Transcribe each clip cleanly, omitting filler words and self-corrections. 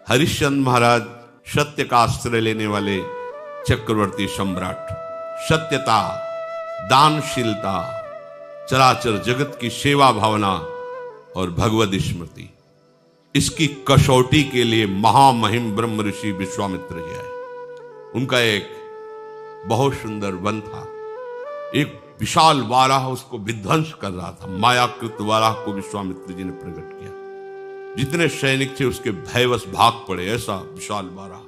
हरिश्चंद्र महाराज सत्य का आश्रय लेने वाले चक्रवर्ती सम्राट, सत्यता, दानशीलता, चराचर जगत की सेवा भावना और भगवद स्मृति, इसकी कसौटी के लिए महामहिम ब्रह्म ऋषि विश्वामित्र जी आए। उनका एक बहुत सुंदर वन था, एक विशाल वाराह उसको विध्वंस कर रहा था। मायाकृत वाराह को विश्वामित्र जी ने प्रकट किया। जितने सैनिक थे उसके भयवश भाग पड़े। ऐसा विशाल वाराह,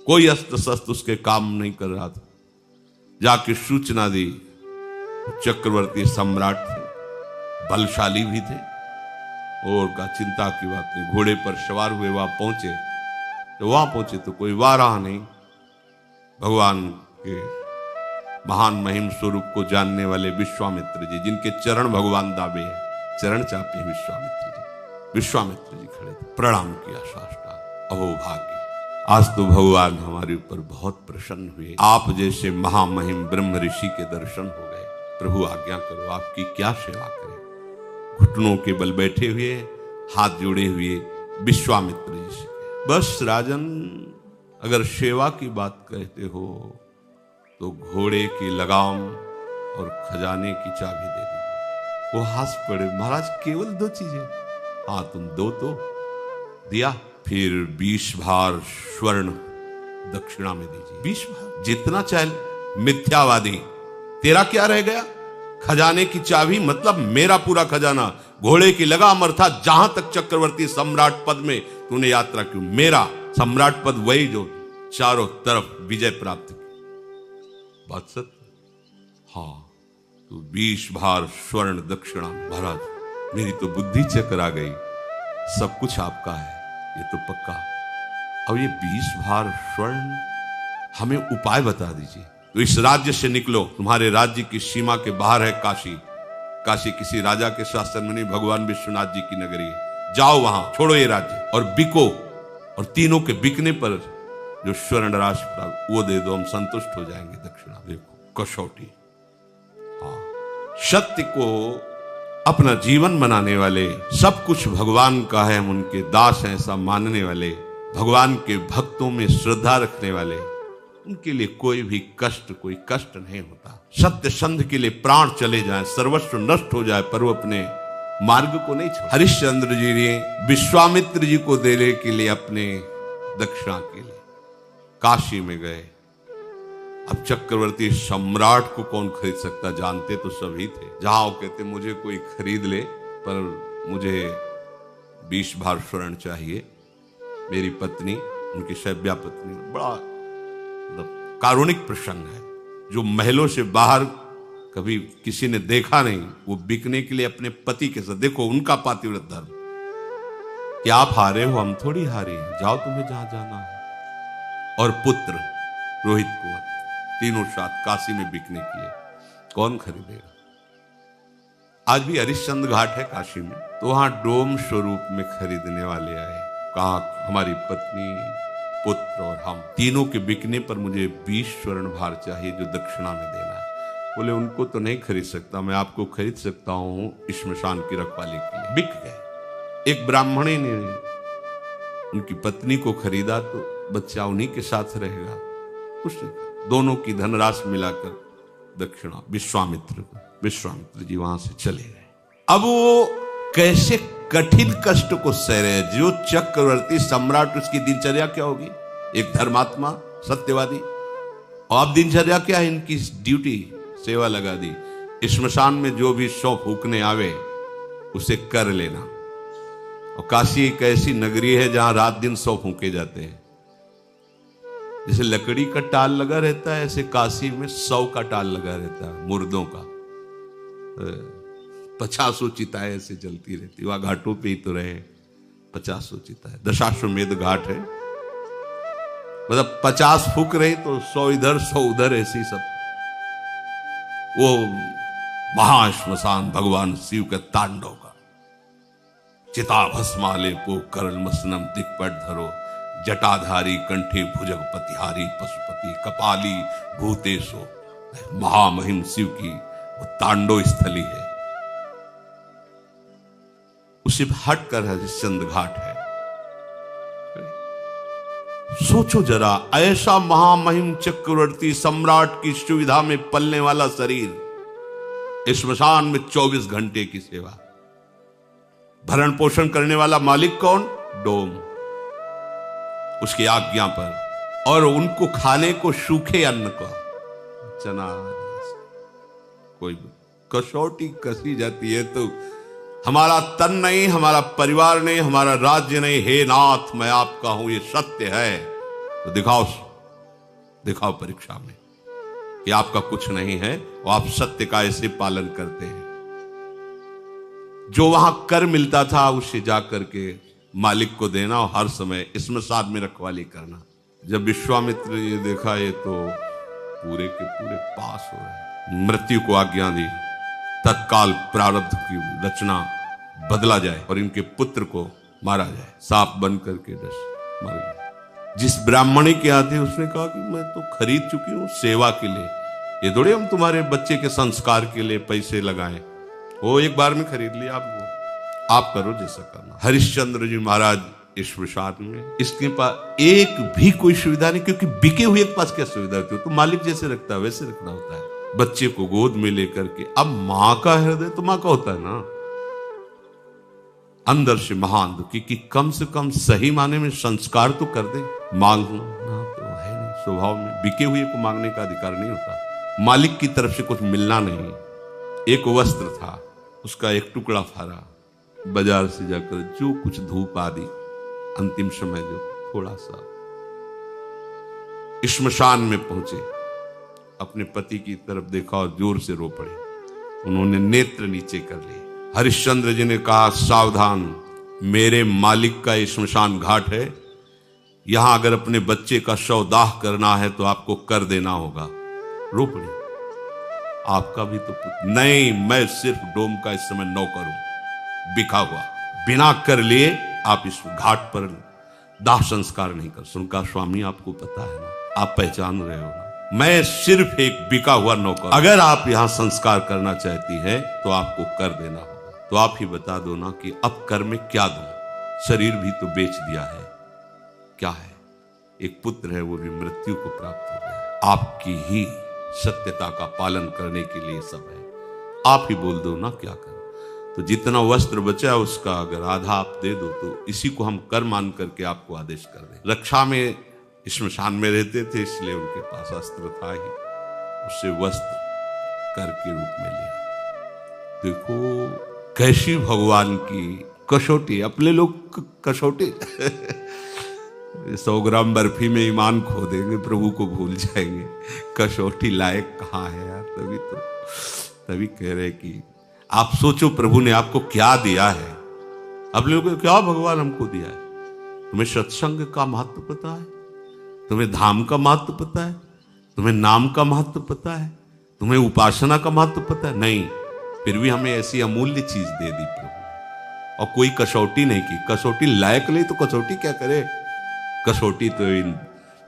कोई अस्त्र शस्त्र उसके काम नहीं कर रहा था। जाके सूचना दी। चक्रवर्ती सम्राट थे, बलशाली भी थे, और का चिंता की बात नहीं। घोड़े पर सवार हुए वहां पहुंचे तो कोई वाराह नहीं। भगवान के महान महिम स्वरूप को जानने वाले विश्वामित्र जी, जिनके चरण भगवान दाबे हैं, चरण चापे हैं विश्वामित्र जी खड़े थे, प्रणाम किया साष्टांग। अहोभाग्य, आज तो भगवान हमारे ऊपर बहुत प्रसन्न हुए। आप जैसे महामहिम ब्रह्म ऋषि के दर्शन हो गए। प्रभु आज्ञा करो, आपकी क्या सेवा करें। घुटनों के बल बैठे हुए, हाथ जोड़े हुए विश्वामित्र जी से, बस राजन, अगर सेवा की बात कहते हो तो घोड़े की लगाम और खजाने की चाबी दे दी। वो हंस पड़े। महाराज केवल 2 चीजें? हाँ, तुम दो तो दिया। फिर 20 भार स्वर्ण दक्षिणा में दीजिए। 20 भार, जितना चाहे। मिथ्यावादी, तेरा क्या रह गया? खजाने की चाबी मतलब मेरा पूरा खजाना। घोड़े की लगाम अर्थात जहां तक चक्रवर्ती सम्राट पद में तूने यात्रा की, मेरा सम्राट पद वही जो चारों तरफ विजय प्राप्त की। बात सत्य? हाँ, तो 20 भार स्वर्ण दक्षिणा। महाराज, मेरी तो बुद्धि चकरा गई। सब कुछ आपका है, ये तो पक्का। अब ये 20 भार स्वर्ण, हमें उपाय बता दीजिए। तो इस राज्य से निकलो, तुम्हारे राज्य की सीमा के बाहर है काशी। काशी किसी राजा के शासन में नहीं, भगवान विश्वनाथ जी की नगरी है। जाओ वहां, छोड़ो ये राज्य और बिको, और तीनों के बिकने पर जो स्वर्ण राशि प्राप्त वो दे दो, हम संतुष्ट हो जाएंगे। दक्षिणा देखो, कसौटी। हाँ, सत्य को अपना जीवन बनाने वाले, सब कुछ भगवान का है, हम उनके दास हैं ऐसा मानने वाले, भगवान के भक्तों में श्रद्धा रखने वाले, उनके लिए कोई भी कष्ट, कोई कष्ट नहीं होता। सत्य संध के लिए प्राण चले जाएं, सर्वस्व नष्ट हो जाए, पर वो अपने मार्ग को नहीं छोड़। हरिश्चंद्र जी ने विश्वामित्र जी को देने के लिए अपने दक्षिणा के लिए काशी में गए। अब चक्रवर्ती सम्राट को कौन खरीद सकता, जानते तो सभी थे। जहां वो कहते मुझे कोई खरीद ले, पर मुझे 20 भार स्वर्ण चाहिए। मेरी पत्नी, उनकी शैब्या पत्नी, बड़ा कारुणिक प्रसंग है, जो महलों से बाहर कभी किसी ने देखा नहीं, वो बिकने के लिए अपने पति के साथ। देखो उनका पातिव्रत धर्म, कि आप हारे हो, हम थोड़ी हारे हैं, जाओ तुम्हें जहां जाना है। और पुत्र रोहित कुंवर, तीनों साथ काशी में बिकने के लिए। कौन खरीदेगा? आज भी हरिश्चंद्र घाट है काशी में, तो वहां डोम स्वरूप में खरीदने वाले आए। कहा हमारी पत्नी, पुत्र और हम तीनों के बिकने पर मुझे 20 स्वर्ण भार चाहिए, जो दक्षिणा में देना है। बोले उनको तो नहीं खरीद सकता, मैं आपको खरीद सकता हूं स्मशान की रखवाली के लिए। बिक गए। एक ब्राह्मणी ने उनकी पत्नी को खरीदा, तो बच्चा उन्हीं के साथ रहेगा। उसने दोनों की धनराशि मिलाकर दक्षिणा विश्वामित्र जी वहां से चले गए। अब वो कैसे कठिन कष्ट को सह रहे, जो चक्रवर्ती सम्राट, उसकी दिनचर्या क्या होगी? एक धर्मात्मा, सत्यवादी। और अब दिनचर्या क्या है इनकी? ड्यूटी, सेवा लगा दी। स्मशान में जो भी 100 फूकने आवे उसे कर लेना। और काशी एक ऐसी नगरी है जहां रात दिन 100 फूके जाते हैं। जैसे लकड़ी का टाल लगा रहता है, ऐसे काशी में 100 का टाल लगा रहता है, मुर्दों का। 50 चिताएं ऐसे जलती रहती। वहां घाटों पे ही तो रहे, 50 चिताएं। दशाश्वमेध घाट है, मतलब 50 फूक रही तो 100 इधर 100 उधर, ऐसी सब। वो महाश्मशान भगवान शिव के तांडव का। चिता भस्माले पो करल मसनम दिक्पट धरो, जटाधारी कंठे भुजगपतिहारी पशुपति कपाली भूतेशो। महामहिम शिव की वो तांडव स्थली है। उसे हट कर हरिश्चंद्र घाट है। सोचो जरा, ऐसा महामहिम चक्रवर्ती सम्राट की सुविधा में पलने वाला शरीर, इस स्मशान में 24 घंटे की सेवा, भरण पोषण करने वाला मालिक कौन? डोम, उसकी आज्ञा पर, और उनको खाने को सूखे अन्न को, चना, कोई कसौटी कसी जाती है तो हमारा तन नहीं, हमारा परिवार नहीं, हमारा राज्य नहीं। हे नाथ, मैं आपका हूं, ये सत्य है, तो दिखाओ परीक्षा में कि आपका कुछ नहीं है और आप सत्य का ऐसे पालन करते हैं। जो वहां कर मिलता था उसे जाकर के मालिक को देना और हर समय स्मशान में रखवाली करना। जब विश्वामित्र ने देखा ये तो पूरे के पूरे पास हो रहे, मृत्यु को आज्ञा दी, तत्काल प्रारब्ध की रचना बदला जाए और इनके पुत्र को मारा जाए। सांप बन करके मर गया। जिस ब्राह्मणी के आते उसने कहा कि मैं तो खरीद चुकी हूं सेवा के लिए, ये थोड़े हम तुम्हारे बच्चे के संस्कार के लिए पैसे लगाएं। वो एक बार में खरीद लिया, आप करो जैसा करना। हरिश्चंद्र जी महाराज इस विषाद में, इसके पास एक भी कोई सुविधा नहीं, क्योंकि बिके हुए के पास क्या सुविधा होती है? तो मालिक जैसे रखता है वैसे रखना होता है। बच्चे को गोद में लेकर के, अब मां का हृदय तो मां का होता है ना, अंदर से महान दुखी कि कम से कम सही माने में संस्कार तो कर दे। मांगना तो है नहीं स्वभाव में, बिके हुए को मांगने का अधिकार नहीं होता। मालिक की तरफ से कुछ मिलना नहीं। एक वस्त्र था, उसका एक टुकड़ा फाड़ा, बाजार से जाकर जो कुछ धूप आदि अंतिम समय जो थोड़ा सा, श्मशान में पहुंचे, अपने पति की तरफ देखा और जोर से रो पड़े। उन्होंने नेत्र नीचे कर लिए। हरिश्चंद्र जी ने कहा, सावधान, मेरे मालिक का श्मशान घाट है, यहां अगर अपने बच्चे का शव दाह करना है तो आपको कर देना होगा। रो पड़े, आपका भी तो नहीं, मैं सिर्फ डोम का इस समय नौकर हूं, बिका हुआ, बिना कर लिए आप इस घाट पर दाह संस्कार नहीं कर। सुनका स्वामी, आपको पता है ना, आप पहचान रहे हो ना, मैं सिर्फ एक बिका हुआ नौकर, अगर आप यहां संस्कार करना चाहती है तो आपको कर देना होगा। तो आप ही बता दो ना कि अब कर में क्या दूं, शरीर भी तो बेच दिया है, क्या है? एक पुत्र है, वो भी मृत्यु को प्राप्त हो गया। आपकी ही सत्यता का पालन करने के लिए सब है, आप ही बोल दो ना क्या कर। तो जितना वस्त्र बचा उसका अगर आधा आप दे दो तो इसी को हम कर मान करके आपको आदेश कर दें। रक्षा में श्मशान में रहते थे, इसलिए उनके पास अस्त्र था ही, उससे वस्त्र कर के रूप में लिया। देखो कैसी भगवान की कसौटी, अपने लोग कसौटी 100 ग्राम बर्फी में ईमान खो देंगे, प्रभु को भूल जाएंगे। कसौटी लायक कहाँ है यार? तभी कह रहे कि आप सोचो प्रभु ने आपको क्या दिया है। अपने लोगों को क्या भगवान हमको दिया है? तुम्हें सत्संग का महत्व पता है? तुम्हें धाम का महत्व पता है? तुम्हें नाम का महत्व पता है? तुम्हें उपासना का महत्व पता है? नहीं, फिर भी हमें ऐसी अमूल्य चीज दे दी प्रभु, और कोई कसौटी नहीं की। कसौटी लायक नहीं तो कसौटी क्या करे? कसौटी तो इन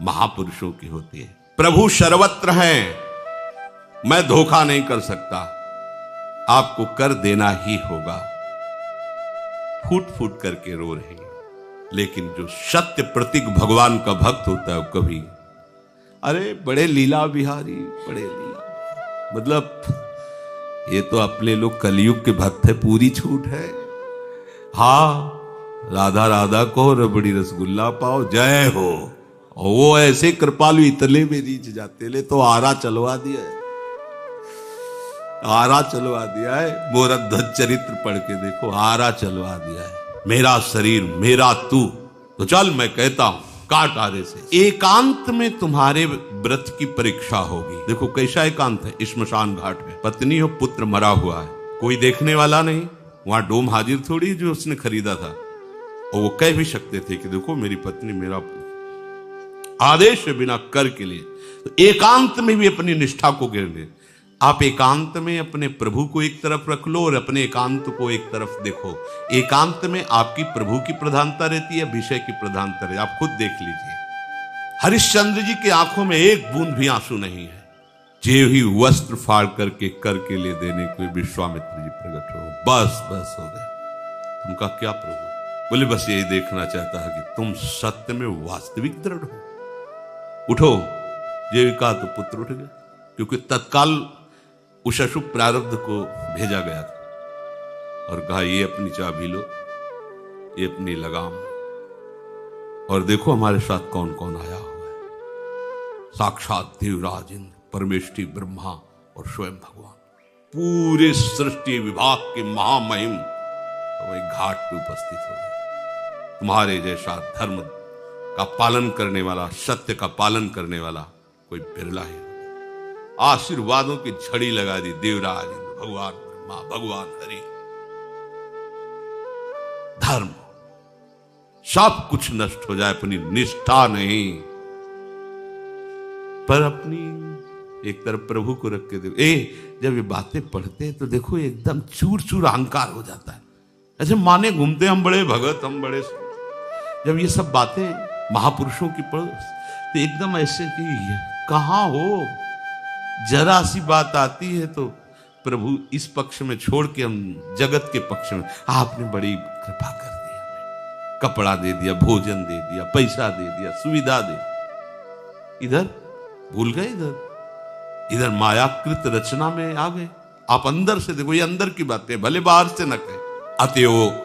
महापुरुषों की होती है। प्रभु सर्वत्र हैं, मैं धोखा नहीं कर सकता, आपको कर देना ही होगा। फूट फूट करके रो रहे हैं, लेकिन जो सत्य प्रतीक भगवान का भक्त होता है वो कभी, अरे बड़े लीला बिहारी, बड़े लीला, मतलब ये तो अपने लोग कलयुग के भक्त है, पूरी छूट है। हाँ, राधा राधा को, रबड़ी रसगुल्ला पाओ, जय हो। और वो ऐसे कृपालु इतने में नीचे जाते, ले तो आरा चलवा दिया है, आरा चलवा दिया है। मोरा ध्वज चरित्र पढ़ के देखो, आरा चलवा दिया है। मेरा शरीर मेरा तू, तो चल मैं कहता हूं काट आरे से। एकांत में तुम्हारे व्रत की परीक्षा होगी। देखो कैसा एकांत है, श्मशान घाट में पत्नी और पुत्र मरा हुआ है, कोई देखने वाला नहीं, वहां डोम हाजिर थोड़ी जो उसने खरीदा था। और वो कह भी सकते थे कि देखो मेरी पत्नी मेरा आदेश है बिना कर के लिए। तो एकांत में भी अपनी निष्ठा को गिरने, आप एकांत में अपने प्रभु को एक तरफ रख लो और अपने एकांत को एक तरफ देखो। एकांत में आपकी प्रभु की प्रधानता रहती है, विषय की प्रधानता रहती है, आप खुद देख लीजिए। हरिश्चंद्र जी की आंखों में एक बूंद भी आंसू नहीं है। जे ही वस्त्र फाड़ करके कर के लिए देने को विश्वामित्र जी प्रकट हो, बस बस हो गए। उनका क्या प्रभु, बोले बस यही देखना चाहता है कि तुम सत्य में वास्तविक दृढ़ हो। उठो। जीविका तो पुत्र उठ गया, क्योंकि तत्काल उस अशुभ प्रारब्ध को भेजा गया था और कहा ये अपनी चाबी लो, ये अपनी लगाम, और देखो हमारे साथ कौन कौन आया हुआ है। साक्षात देवराज इंद्र, परमेष्ठी ब्रह्मा और स्वयं भगवान, पूरे सृष्टि विभाग के महामहिम वही घाट पे उपस्थित हो गए। तुम्हारे जैसा धर्म का पालन करने वाला, सत्य का पालन करने वाला कोई बिरला है। आशीर्वादों की झड़ी लगा दी देवराज इंद्र, भगवान ब्रह्मा, भगवान हरि। धर्म सब कुछ नष्ट हो जाए, अपनी निष्ठा नहीं, पर अपनी एक तरफ प्रभु को रख के देखो। जब ये बातें पढ़ते हैं तो देखो एकदम चूर चूर अहंकार हो जाता है, ऐसे माने घूमते हम बड़े भगत, हम बड़े। जब ये सब बातें महापुरुषों की पढ़ो तो एकदम ऐसे कि कहां हो, जरा सी बात आती है तो प्रभु इस पक्ष में छोड़ के हम जगत के पक्ष में, आपने बड़ी कृपा कर दी, हमें कपड़ा दे दिया, भोजन दे दिया, पैसा दे दिया, सुविधा दे। इधर भूल गए, इधर मायाकृत रचना में आ गए। आप अंदर से देखो, ये अंदर की बातें, भले बाहर से न कहे। अतएव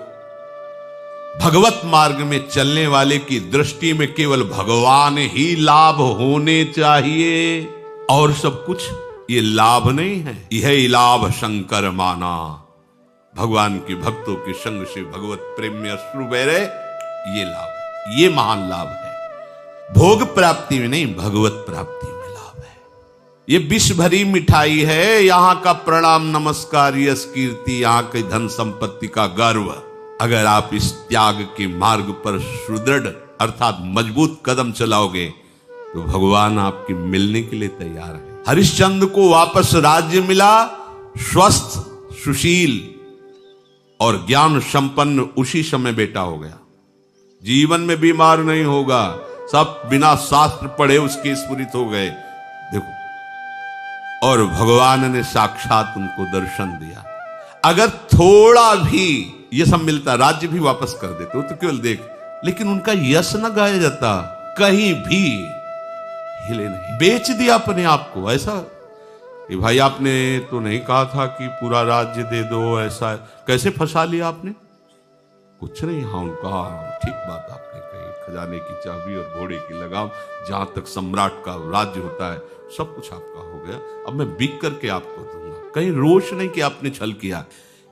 भगवत मार्ग में चलने वाले की दृष्टि में केवल भगवान ही लाभ होने चाहिए, और सब कुछ ये लाभ नहीं है। यह लाभ शंकर माना, भगवान के भक्तों के संग से भगवत प्रेम में अश्रु बह रहे, ये लाभ, ये महान लाभ है। भोग प्राप्ति में नहीं, भगवत प्राप्ति में लाभ है। ये विष भरी मिठाई है, यहां का प्रणाम नमस्कार, यश कीर्ति, यहां की धन संपत्ति का गर्व। अगर आप इस त्याग के मार्ग पर सुदृढ़ अर्थात मजबूत कदम चलाओगे तो भगवान आपके मिलने के लिए तैयार है। हरिश्चंद्र को वापस राज्य मिला, स्वस्थ, सुशील और ज्ञान संपन्न उसी समय बेटा हो गया। जीवन में बीमार नहीं होगा, सब बिना शास्त्र पढ़े उसके स्फुरित हो गए। देखो, और भगवान ने साक्षात उनको दर्शन दिया। अगर थोड़ा भी ये सब मिलता, राज्य भी वापस कर देते, तो केवल देख, लेकिन उनका यश न गाया जाता, कहीं भी हिले नहीं। बेच दिया अपने आप को, ऐसा कि भाई आपने तो नहीं कहा था कि पूरा राज्य दे दो, ऐसा कैसे फंसा लिया आपने? कुछ नहीं। हाँ, उनका ठीक बात आपने कही, खजाने की चाबी और घोड़े की लगाम, जहां तक सम्राट का राज्य होता है सब कुछ आपका हो गया, अब मैं बिक करके आपको दूंगा। कहीं रोष नहीं कि आपने छल किया।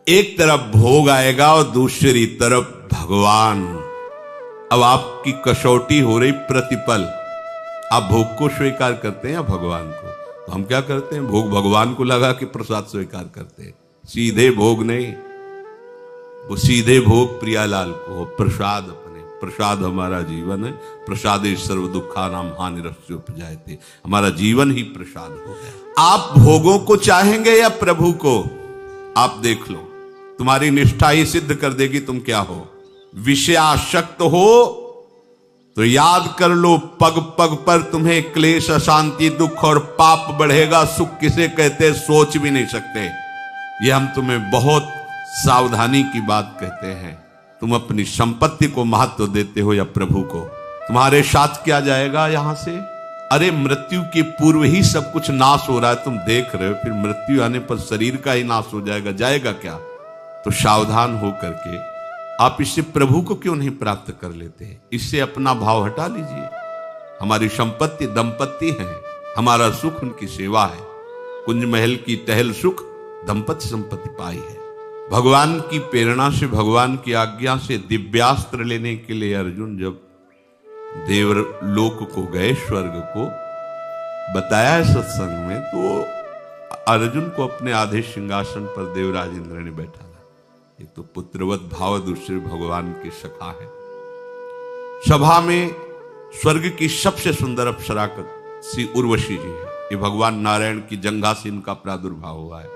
एक तरफ भोग आएगा और दूसरी तरफ भगवान। अब आपकी कसौटी हो रही प्रतिपल, आप भोग को स्वीकार करते हैं या भगवान को? तो हम क्या करते हैं, भोग भगवान को लगा के प्रसाद स्वीकार करते हैं, सीधे भोग नहीं। वो सीधे भोग प्रियालाल को, प्रसाद अपने, प्रसाद हमारा जीवन है। प्रसादे सर्व दुखा नाम हानिरस्य उपजायते, हमारा जीवन ही प्रसाद हो गया। आप भोगों को चाहेंगे या प्रभु को? आप देख लो, तुम्हारी निष्ठा ही सिद्ध कर देगी तुम क्या हो। विषयासक्त हो तो याद कर लो, पग पग पर तुम्हें क्लेश, अशांति, दुख और पाप बढ़ेगा। सुख किसे कहते सोच भी नहीं सकते। ये हम तुम्हें बहुत सावधानी की बात कहते हैं। तुम अपनी संपत्ति को महत्व देते हो या प्रभु को? तुम्हारे साथ क्या जाएगा यहां से? अरे मृत्यु के पूर्व ही सब कुछ नाश हो रहा है, तुम देख रहे हो, फिर मृत्यु आने पर शरीर का ही नाश हो जाएगा, जाएगा क्या? तो सावधान हो करके आप इससे प्रभु को क्यों नहीं प्राप्त कर लेते? इससे अपना भाव हटा लीजिए। हमारी संपत्ति दंपत्ति है, हमारा सुख उनकी सेवा है। कुंज महल की टहल सुख, दंपत्ति संपत्ति पाई है। भगवान की प्रेरणा से, भगवान की आज्ञा से दिव्यास्त्र लेने के लिए अर्जुन जब देवलोक को गए, स्वर्ग को बताया है सत्संग में, तो अर्जुन को अपने आधे सिंहासन पर देवराज इंद्र ने बैठा। एक तो पुत्रवत भाव, दूसरे भगवान के सखा है। सभा में स्वर्ग की सबसे सुंदर अप्सरा श्री उर्वशी जी है। ये भगवान नारायण की जंघा से इनका प्रादुर्भाव हुआ है।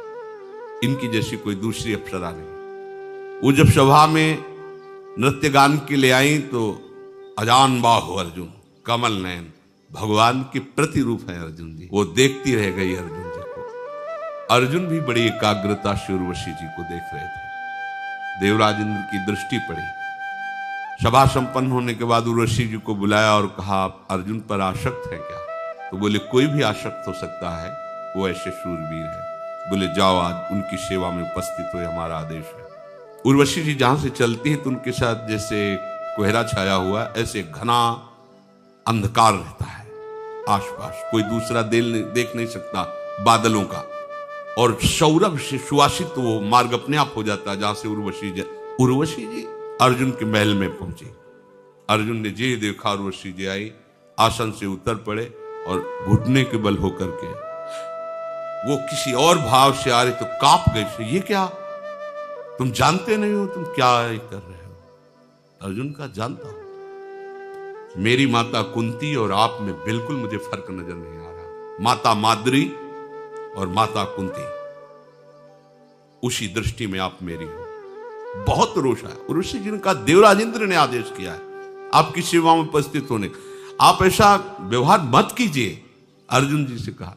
इनकी जैसी कोई दूसरी अप्सरा नहीं। वो जब सभा में नृत्य गान के लिए आई तो अजान बाहु अर्जुन, कमल नयन, भगवान के प्रतिरूप है अर्जुन जी। वो देखती रह गई अर्जुन जी को। अर्जुन भी बड़ी एकाग्रता से उर्वशी जी को देख रहे थे। देवराज इंद्र की दृष्टि पड़ी, सभा संपन्न होने के बाद उर्वशी जी को बुलाया और कहा, आप अर्जुन पर आसक्त हैं क्या? तो बोले, कोई भी आसक्त हो सकता है, वो ऐसे शूरवीर है। बोले, जाओ आज उनकी सेवा में उपस्थित हो, हमारा आदेश है। उर्वशी जी जहां से चलती है तो उनके साथ जैसे कोहरा छाया हुआ, ऐसे घना अंधकार रहता है आसपास, कोई दूसरा देख नहीं सकता बादलों का, और सौरभ से सुवासित वो मार्ग अपने आप हो जाता है जहां से उर्वशी जी अर्जुन के महल में पहुंची। अर्जुन ने जे देखा उर्वशी जी आई, आसन से उतर पड़े और घुटने के बल होकर के वो किसी और भाव से आ रहे तो कांप गए। ये क्या, तुम जानते नहीं हो तुम क्या कर रहे हो? अर्जुन का, जानता हूं, मेरी माता कुंती और आप में बिल्कुल मुझे फर्क नजर नहीं आ रहा। माता माद्री और माता कुंती, उसी दृष्टि में आप मेरी हो। बहुत रोष है। उर्वशी जी ने कहा, देवराज इंद्र ने आदेश किया है आपकी सेवा में उपस्थित होने का, आप ऐसा व्यवहार मत कीजिए। अर्जुन जी से कहा।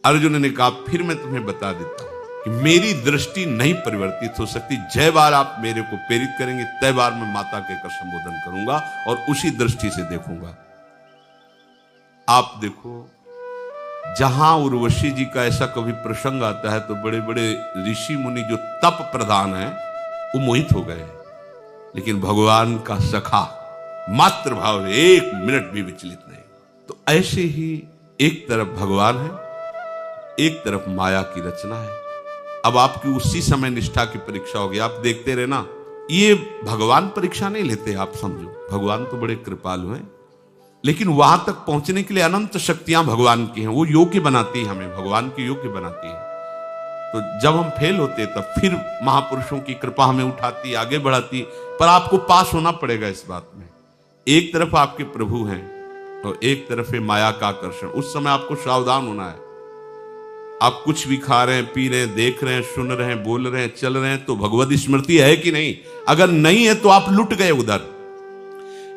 अर्जुन ने कहा, फिर मैं तुम्हें बता देता हूं कि मेरी दृष्टि नहीं परिवर्तित हो सकती। जय बार आप मेरे को प्रेरित करेंगे, तय बार मैं माता के कर संबोधन करूंगा और उसी दृष्टि से देखूंगा। आप देखो, जहां उर्वशी जी का ऐसा कभी प्रसंग आता है तो बड़े बड़े ऋषि मुनि जो तप प्रधान हैं वो मोहित हो गए, लेकिन भगवान का सखा मात्र भाव है, एक मिनट भी विचलित नहीं। तो ऐसे ही एक तरफ भगवान है, एक तरफ माया की रचना है। अब आपकी उसी समय निष्ठा की परीक्षा होगी। आप देखते रहे ना, ये भगवान परीक्षा नहीं लेते, आप समझो भगवान तो बड़े कृपालु हैं, लेकिन वहां तक पहुंचने के लिए अनंत शक्तियां भगवान की हैं, वो योग्य बनाती है हमें, भगवान की योग्य बनाती है। तो जब हम फेल होते तब फिर महापुरुषों की कृपा हमें उठाती, आगे बढ़ाती, पर आपको पास होना पड़ेगा इस बात में। एक तरफ आपके प्रभु हैं और एक तरफ है माया का आकर्षण। उस समय आपको सावधान होना है। आप कुछ भी खा रहे हैं, पी रहे हैं, देख रहे हैं, सुन रहे हैं, बोल रहे हैं, चल रहे हैं, तो भगवत स्मृति है कि नहीं? अगर नहीं है तो आप लुट गए उधर।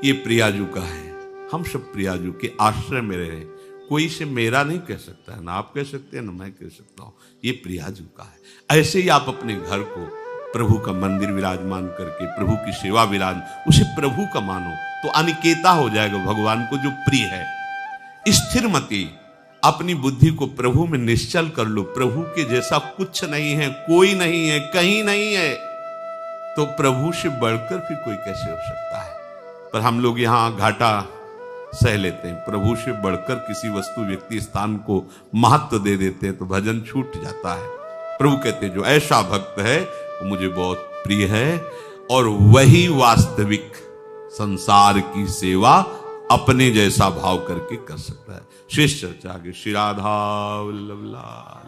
ये प्रियाजू का है, हम सब प्रियाजू के आश्रय में रहे। कोई से मेरा नहीं कह सकता है, ना आप कह सकते हैं ना मैं कह सकता हूं, ये प्रियाजू का है। ऐसे ही आप अपने घर को प्रभु का मंदिर विराजमान करके प्रभु की सेवा विराज, उसे प्रभु का मानो तो अनिकेता हो जाएगा भगवान को जो प्रिय है। स्थिर मति, अपनी बुद्धि को प्रभु में निश्चल कर लो। प्रभु के जैसा कुछ नहीं है, कोई नहीं है, कहीं नहीं है, तो प्रभु से बढ़कर फिर कोई कैसे हो सकता है? पर हम लोग यहाँ घाटा सह लेते हैं, प्रभु से बढ़कर किसी वस्तु व्यक्ति स्थान को महत्व दे देते हैं तो भजन छूट जाता है। प्रभु कहते हैं जो ऐसा भक्त है वो मुझे बहुत प्रिय है, और वही वास्तविक संसार की सेवा अपने जैसा भाव करके कर सकता है। शेष चर्चा आगे। श्री राधा वल्लभ लाल।